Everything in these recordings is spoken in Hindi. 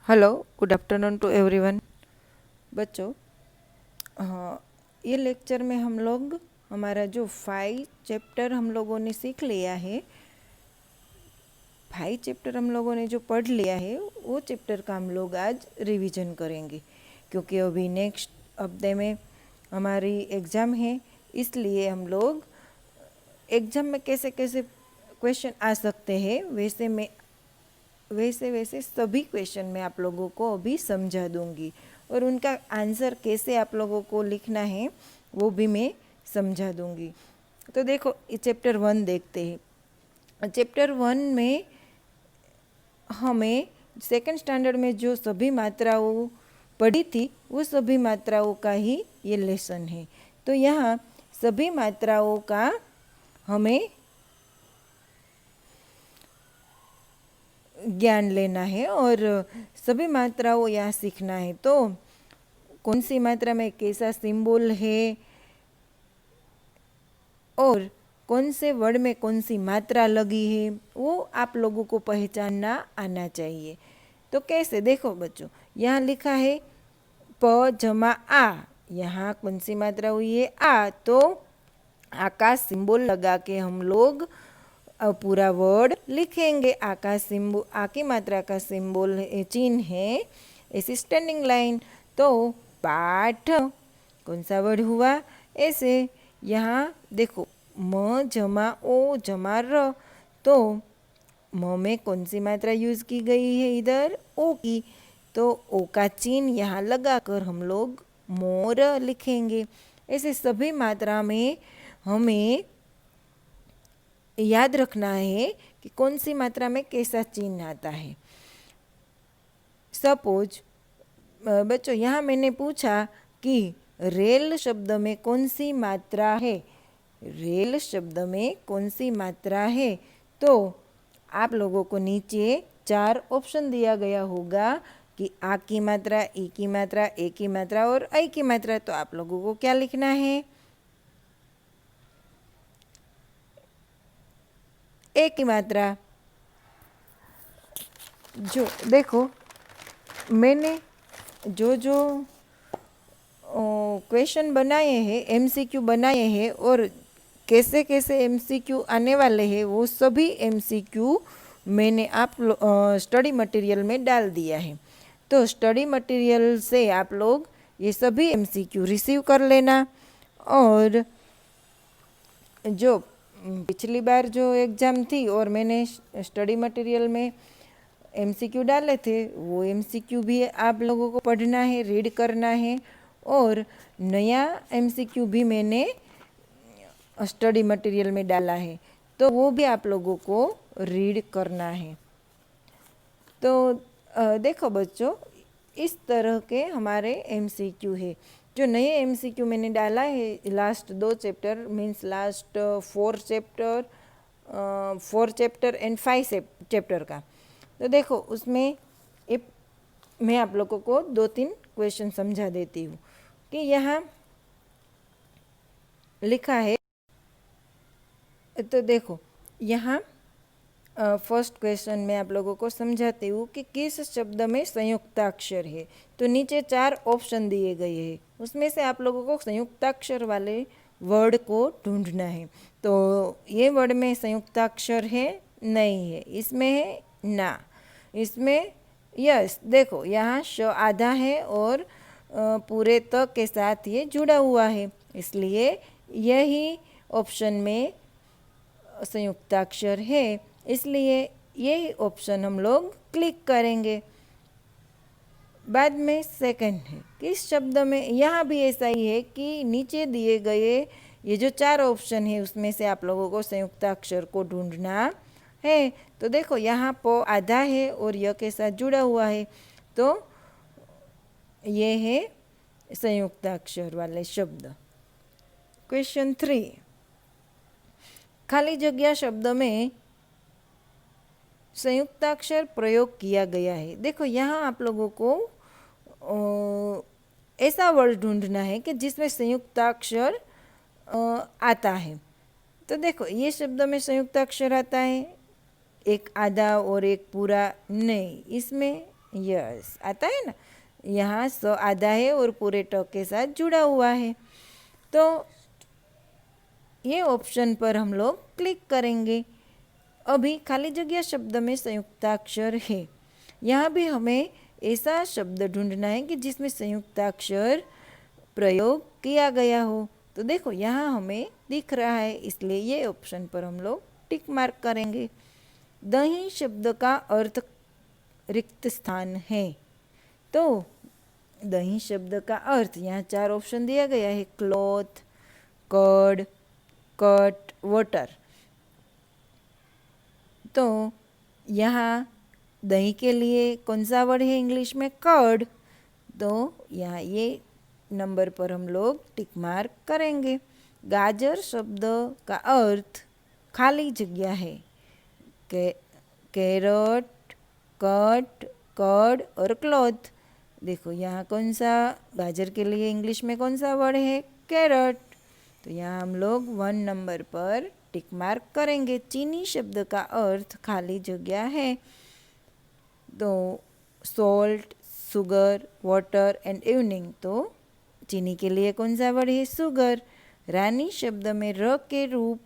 Hello, good afternoon to everyone. बच्चों, ये लेक्चर में हम लोग हमारा जो 5 चैप्टर हम लोगों ने सीख लिया है, 5 चैप्टर हम लोगों ने जो पढ़ लिया है वो चैप्टर का हम लोग आज रिवीजन करेंगे, क्योंकि अभी नेक्स्ट हफ्ते में हमारी एग्ज़ाम है। इसलिए हम लोग एग्ज़ाम में कैसे कैसे क्वेश्चन आ सकते हैं वैसे सभी क्वेश्चन मैं आप लोगों को अभी समझा दूंगी, और उनका आंसर कैसे आप लोगों को लिखना है वो भी मैं समझा दूंगी। तो देखो, ये चैप्टर 1 देखते हैं। चैप्टर 1 में हमें सेकंड स्टैंडर्ड में जो सभी मात्राओं पढ़ी थी वो सभी मात्राओं का ही ये लेसन है। तो यहाँ सभी मात्राओं का हमें ज्ञान लेना है और सभी मात्राओं यहाँ सीखना है। तो कौन सी मात्रा में कैसा सिंबल है और कौन से वर्ड में कौन सी मात्रा लगी है वो आप लोगों को पहचानना आना चाहिए। तो कैसे, देखो बच्चों, यहाँ लिखा है प जमा आ, यहाँ कौन सी मात्रा हुई है? आ। तो आ का सिंबल लगा के हम लोग पूरा वर्ड लिखेंगे। आ का सिंबल, आ की मात्रा का सिंबल चिन्ह है ऐसी स्टैंडिंग लाइन। तो पाठ कौन सा वर्ड हुआ? ऐसे यहाँ देखो, म जमा ओ जमा र, तो म में कौन सी मात्रा यूज़ की गई है? इधर ओ की। तो ओ का चिन्ह यहाँ लगाकर हम लोग मोर लिखेंगे। ऐसे सभी मात्रा में हमें याद रखना है कि कौन सी मात्रा में कैसा चिन्ह आता है। सपोज बच्चों, यहाँ मैंने पूछा कि रेल शब्द में कौन सी मात्रा है? रेल शब्द में कौन सी मात्रा है? तो आप लोगों को नीचे 4 ऑप्शन दिया गया होगा कि आ की मात्रा, ई की मात्रा, ए की मात्रा और ऐ की मात्रा। तो आप लोगों को क्या लिखना है? ए की मात्रा। जो देखो, मैंने जो जो क्वेश्चन बनाए हैं, एमसीक्यू बनाए हैं और कैसे कैसे एमसीक्यू आने वाले हैं वो सभी एमसीक्यू मैंने आप स्टडी मटेरियल में डाल दिया है। तो स्टडी मटेरियल से आप लोग ये सभी एमसीक्यू रिसीव कर लेना। और जो पिछली बार जो एग्ज़ाम थी और मैंने स्टडी मटेरियल में एमसीक्यू डाले थे वो एमसीक्यू भी आप लोगों को पढ़ना है, रीड करना है। और नया एमसीक्यू भी मैंने स्टडी मटेरियल में डाला है, तो वो भी आप लोगों को रीड करना है। तो देखो बच्चों, इस तरह के हमारे एमसीक्यू है। जो नए एमसीक्यू मैंने डाला है last 2 chapter, means last 4 chapter and 5 chapter का। तो देखो, उसमें मैं आप लोगों को 2-3 क्वेश्चन समझा देती हूँ कि यहाँ लिखा है। तो देखो, यहाँ फर्स्ट क्वेश्चन में आप लोगों को समझाती हूँ कि किस शब्द में संयुक्ताक्षर है। तो नीचे 4 ऑप्शन दिए गए हैं, उसमें से आप लोगों को संयुक्ताक्षर वाले वर्ड को ढूंढना है। तो ये वर्ड में संयुक्ताक्षर है? नहीं है। इसमें है? ना। इसमें यस। देखो, यहाँ श आधा है और पूरे त के साथ ये जुड़ा हुआ है, इसलिए यही ऑप्शन में संयुक्ताक्षर है, इसलिए यही ऑप्शन हम लोग क्लिक करेंगे। बाद में सेकंड है, किस शब्द में? यहाँ भी ऐसा ही है कि नीचे दिए गए ये जो 4 ऑप्शन है उसमें से आप लोगों को संयुक्ताक्षर को ढूंढना है। तो देखो, यहाँ प आधा है और य के साथ जुड़ा हुआ है, तो ये है संयुक्ताक्षर वाले शब्द। क्वेश्चन 3, खाली जगह शब्द में संयुक्ताक्षर प्रयोग किया गया है। देखो, यहाँ आप लोगों को ऐसा वर्ड ढूंढना है कि जिसमें संयुक्ताक्षर आता है। तो देखो, ये शब्द में संयुक्ताक्षर आता है, एक आधा और एक पूरा नहीं। इसमें यस, आता है ना। यहाँ स आधा है और पूरे ट के साथ जुड़ा हुआ है। तो ये ऑप्शन पर हम लोग क्लिक करेंगे। अभी खाली जगह शब्द में संयुक्ताक्षर है। यहाँ भी हमें ऐसा शब्द ढूंढना है कि जिसमें संयुक्ताक्षर प्रयोग किया गया हो। तो देखो यहाँ हमें दिख रहा है, इसलिए ये ऑप्शन पर हम लोग टिक मार्क करेंगे। दही शब्द का अर्थ रिक्त स्थान है। तो दही शब्द का अर्थ यहाँ 4 ऑप्शन दिया गया है, क्लॉथ, कर्ड, कट, वाटर। तो यहाँ दही के लिए कौन सा वर्ड है इंग्लिश में? कर्ड। तो यहाँ ये नंबर पर हम लोग टिक मार्क करेंगे। गाजर शब्द का अर्थ खाली जगह है। कैरट, कट, कर्ड और क्लॉथ। देखो यहाँ कौन सा गाजर के लिए इंग्लिश में कौन सा वर्ड है? कैरट। तो यहाँ हम लोग 1 नंबर पर टिक मार्क करेंगे। चीनी शब्द का अर्थ खाली जगह है। तो salt, sugar, water and evening. तो चीनी के लिए कौन सा वर्ड है? शुगर। रानी शब्द में र के रूप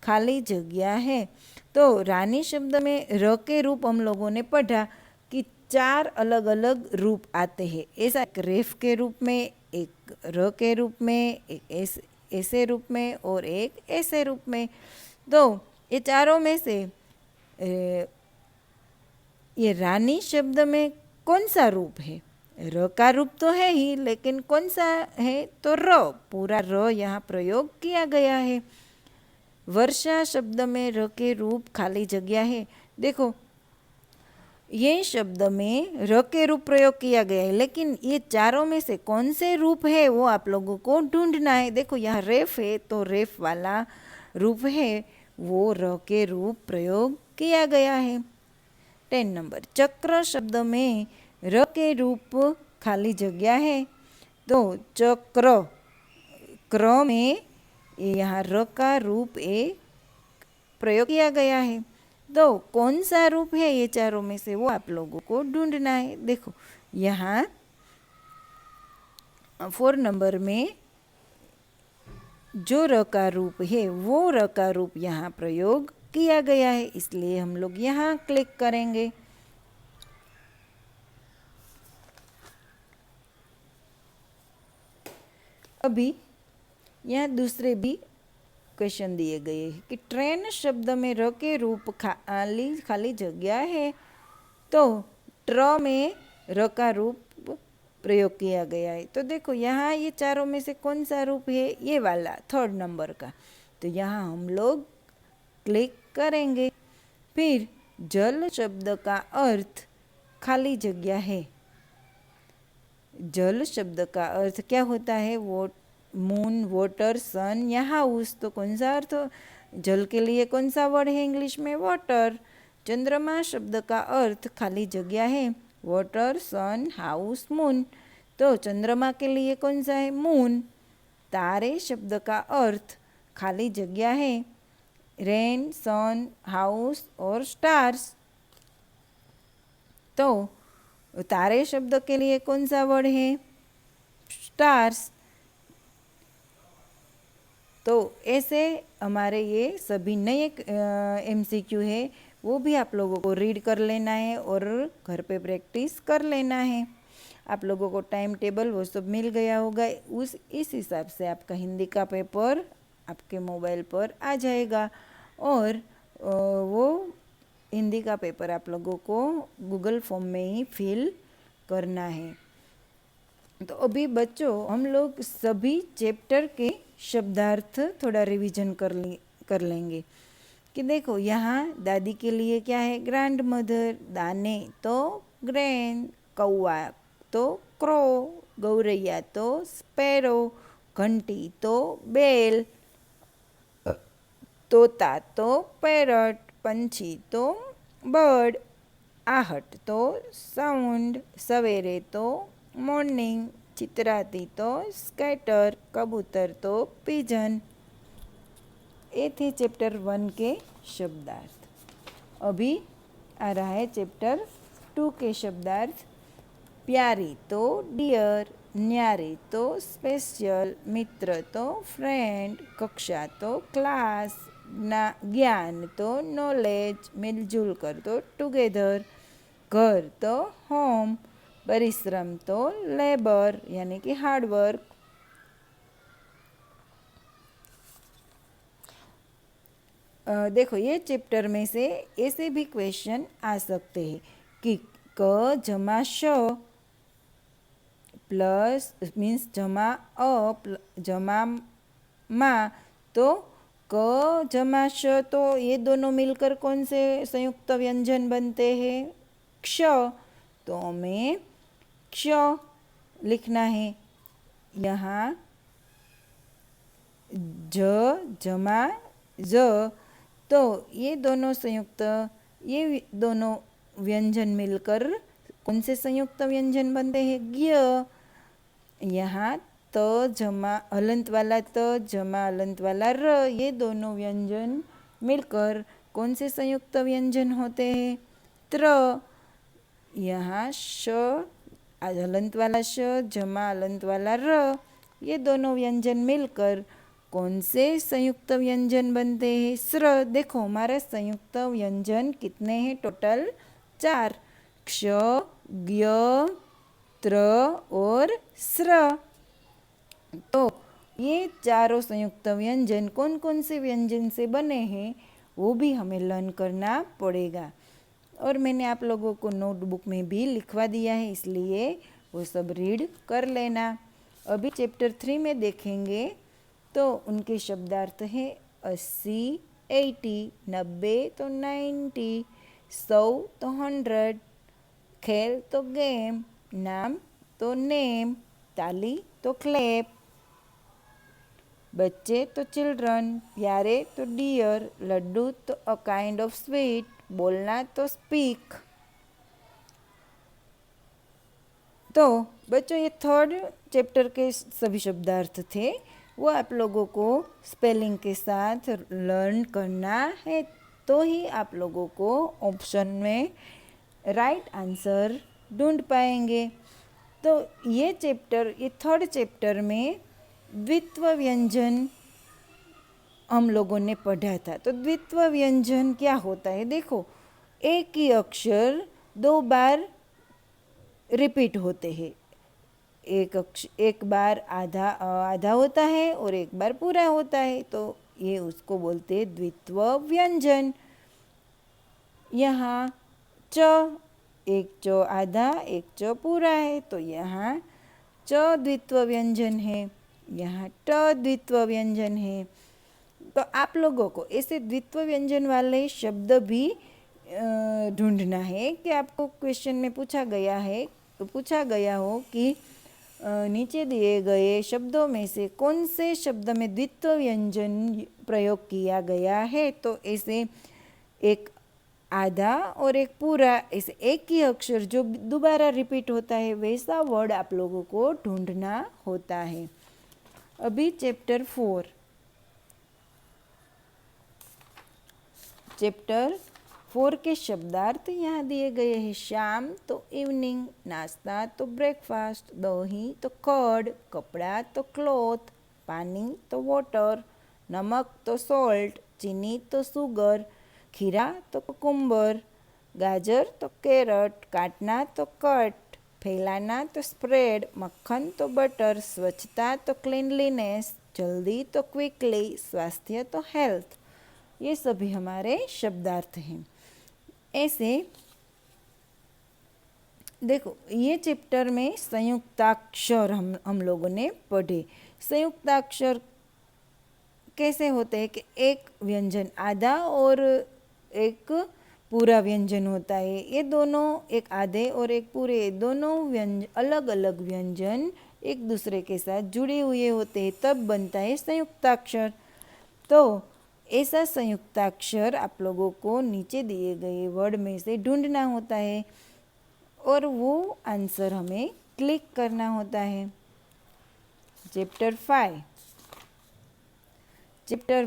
खाली जगह है। तो रानी शब्द में र के रूप हम लोगों ने पढ़ा कि 4 अलग अलग रूप आते हैं। ऐसा एक रेफ के रूप में, एक र के रूप में, एक ऐसे रूप में और एक ऐसे रूप में। तो ये चारों में से ये रानी शब्द में कौन सा रूप है? र का रूप तो है ही, लेकिन कौन सा है? तो र, पूरा र यहाँ प्रयोग किया गया है। वर्षा शब्द में र के रूप खाली जगह है। देखो ये शब्द में र के रूप प्रयोग किया गया है, लेकिन ये चारों में से कौन से रूप है वो आप लोगों को ढूंढना है। देखो यहाँ रेफ है, तो रेफ वाला रूप है, वो र के रूप प्रयोग किया गया है। 10 नंबर, चक्र शब्द में र के रूप खाली जगह है। तो चक्र, क्र में यहाँ र का रूप ए प्रयोग किया गया है। तो कौन सा रूप है ये चारों में से वो आप लोगों को ढूंढना है। देखो यहाँ 4 नंबर में जो र का रूप है वो र का रूप यहाँ प्रयोग किया गया है, इसलिए हम लोग यहाँ क्लिक करेंगे। अभी यहाँ दूसरे भी क्वेश्चन दिए गए हैं कि ट्रेन शब्द में र के रूप खाली जगह है। तो ट्र में र का रूप प्रयोग किया गया है। तो देखो यहाँ ये चारों में से कौन सा रूप है? ये वाला 3rd नंबर का। तो यहाँ हम लोग क्लिक करेंगे। फिर जल शब्द का अर्थ खाली जगह है। जल शब्द का अर्थ क्या होता है? वो मून, वाटर, सन या हाउस। तो कौन सा अर्थ? जल के लिए कौन सा वर्ड है इंग्लिश में? वाटर। चंद्रमा शब्द का अर्थ खाली जगह है। वाटर, सन, हाउस, मून। तो चंद्रमा के लिए कौन सा है? मून। तारे शब्द का अर्थ खाली जगह है। रेन, सन, हाउस और स्टार्स। तो तारे शब्द के लिए कौन सा वर्ड है? स्टार्स। तो ऐसे हमारे ये सभी नए MCQ है, वो भी आप लोगों को रीड कर लेना है और घर पे प्रैक्टिस कर लेना है। आप लोगों को टाइम टेबल वो सब मिल गया होगा, इस हिसाब से आपका हिंदी का पेपर आपके मोबाइल पर आ जाएगा और वो हिंदी का पेपर आप लोगों को गूगल फॉर्म में ही फिल करना है। तो अभी बच्चों हम लोग सभी चैप्टर के शब्दार्थ थोड़ा रिवीजन कर लेंगे कि देखो यहाँ दादी के लिए क्या है? Grand mother. दाने तो ग्रैन, कौआ तो क्रो, गौरैया तो स्पैरो, घंटी तो बेल, तोता तो पैरट, पंछी तो बर्ड, आहट तो साउंड, सवेरे तो मॉर्निंग, चितराती तो स्कैटर, कबूतर तो पिजन। ये थे चैप्टर 1 के शब्दार्थ। अभी आ रहा है चैप्टर 2 टू के शब्दार्थ प्यारी तो डियर, न्यारी तो स्पेशल, मित्र तो फ्रेंड, कक्षा तो क्लास, ज्ञान तो नॉलेज, मिलजुल कर तो टुगेदर, घर तो होम, परिश्रम तो लेबर यानी कि हार्डवर्क। देखो ये चैप्टर में से ऐसे भी क्वेश्चन आ सकते हैं कि क जमा श प्लस मीन्स जमा जमा मा, तो क जमा श तो ये दोनों मिलकर कौन से संयुक्त व्यंजन बनते हैं? क्ष। तो हमें क्ष लिखना है। यहाँ ज जमा ज, तो ये दोनों संयुक्त, ये दोनों व्यंजन मिलकर कौन से संयुक्त व्यंजन बनते हैं? ज्ञ। यहाँ त जमा हलंत वाला त जमा हलंत वाला र, ये दोनों व्यंजन मिलकर कौन से संयुक्त व्यंजन होते हैं? त्र। यहाँ श हलंत वाला श जमा हलंत वाला र, ये दोनों व्यंजन मिलकर कौन से संयुक्त व्यंजन बनते हैं? स्र। देखो हमारे संयुक्त व्यंजन कितने हैं? टोटल 4, क्ष, ज्ञ, त्र और स्र। तो ये चारों संयुक्त व्यंजन कौन कौन से व्यंजन से बने हैं वो भी हमें लर्न करना पड़ेगा। और मैंने आप लोगों को नोटबुक में भी लिखवा दिया है, इसलिए वो सब रीड कर लेना। अभी चैप्टर 3 में देखेंगे तो उनके शब्दार्थ है 80, 80, 90 तो 90, 100 तो 100, खेल तो गेम, नाम तो नेम, ताली तो क्लैप, बच्चे तो चिल्ड्रन, प्यारे तो डियर, लड्डू तो अ काइंड ऑफ स्वीट, बोलना तो स्पीक। तो बच्चों ये 3rd चैप्टर के सभी शब्दार्थ थे, वो आप लोगों को स्पेलिंग के साथ लर्न करना है, तो ही आप लोगों को ऑप्शन में राइट आंसर ढूंढ पाएंगे। तो ये 3rd चैप्टर में द्वित्व व्यंजन हम लोगों ने पढ़ा था। तो द्वित्व व्यंजन क्या होता है? देखो एक ही अक्षर 2 बार रिपीट होते हैं, एक बार आधा होता है और एक बार पूरा होता है, तो ये उसको बोलते हैं द्वित्व व्यंजन। यहाँ च, एक च आधा एक च पूरा है, तो यहाँ च द्वित्व व्यंजन है, यहाँ ट द्वित्व व्यंजन है। तो आप लोगों को ऐसे द्वित्व व्यंजन वाले शब्द भी ढूंढना है कि आपको क्वेश्चन में पूछा गया हो कि नीचे दिए गए शब्दों में से कौन से शब्द में द्वित्व व्यंजन प्रयोग किया गया है। तो ऐसे एक आधा और एक पूरा, ऐसे एक ही अक्षर जो दोबारा रिपीट होता है वैसा वर्ड आप लोगों को ढूंढना होता है। अभी चैप्टर 4 के शब्दार्थ यहाँ दिए गए हैं। शाम तो इवनिंग, नाश्ता तो ब्रेकफास्ट, दही तो कर्ड, कपड़ा तो क्लॉथ, पानी तो वाटर, नमक तो सॉल्ट, चीनी तो शुगर, खीरा तो कुकुम्बर, गाजर तो कैरट, काटना तो कट, फैलाना तो स्प्रेड, मक्खन तो बटर, स्वच्छता तो क्लीनलीनेस, जल्दी तो क्विकली, स्वास्थ्य तो हेल्थ। ये सभी हमारे शब्दार्थ हैं। ऐसे देखो ये चैप्टर में संयुक्ताक्षर हम लोगों ने पढ़े। संयुक्ताक्षर कैसे होते हैं कि एक व्यंजन आधा और एक पूरा व्यंजन होता है, ये दोनों एक आधे और एक पूरे, दोनों व्यंजन अलग अलग व्यंजन एक दूसरे के साथ जुड़े हुए होते हैं, तब बनता है संयुक्ताक्षर। तो ऐसा संयुक्ताक्षर आप लोगों को नीचे दिए गए वर्ड में से ढूंढना होता है और वो आंसर हमें क्लिक करना होता है। चैप्टर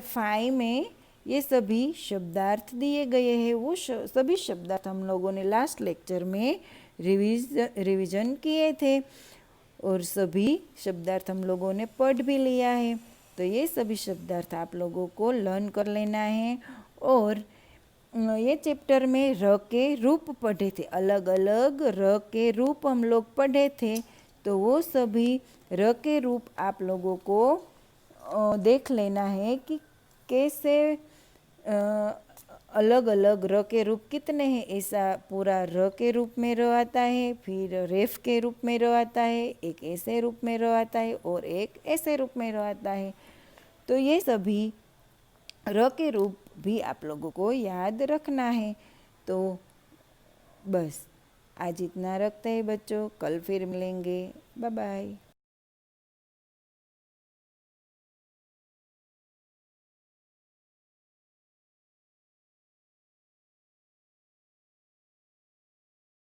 5 में ये सभी शब्दार्थ दिए गए हैं। वो सभी शब्दार्थ हम लोगों ने लास्ट लेक्चर में रिवीजन किए थे और सभी शब्दार्थ हम लोगों ने पढ़ भी लिया है। तो ये सभी शब्दार्थ आप लोगों को लर्न कर लेना है। और ये चैप्टर में र के रूप पढ़े थे, अलग अलग र के रूप हम लोग पढ़े थे। तो वो सभी र के रूप आप लोगों को देख लेना है कि कैसे अलग अलग र के रूप कितने हैं। ऐसा पूरा र के रूप में र आता है, फिर रेफ के रूप में र आता है, एक ऐसे रूप में र आता है और एक ऐसे रूप में र आता है। तो ये सभी र के रूप भी आप लोगों को याद रखना है। तो बस आज इतना रखते हैं बच्चों, कल फिर मिलेंगे। Bye bye.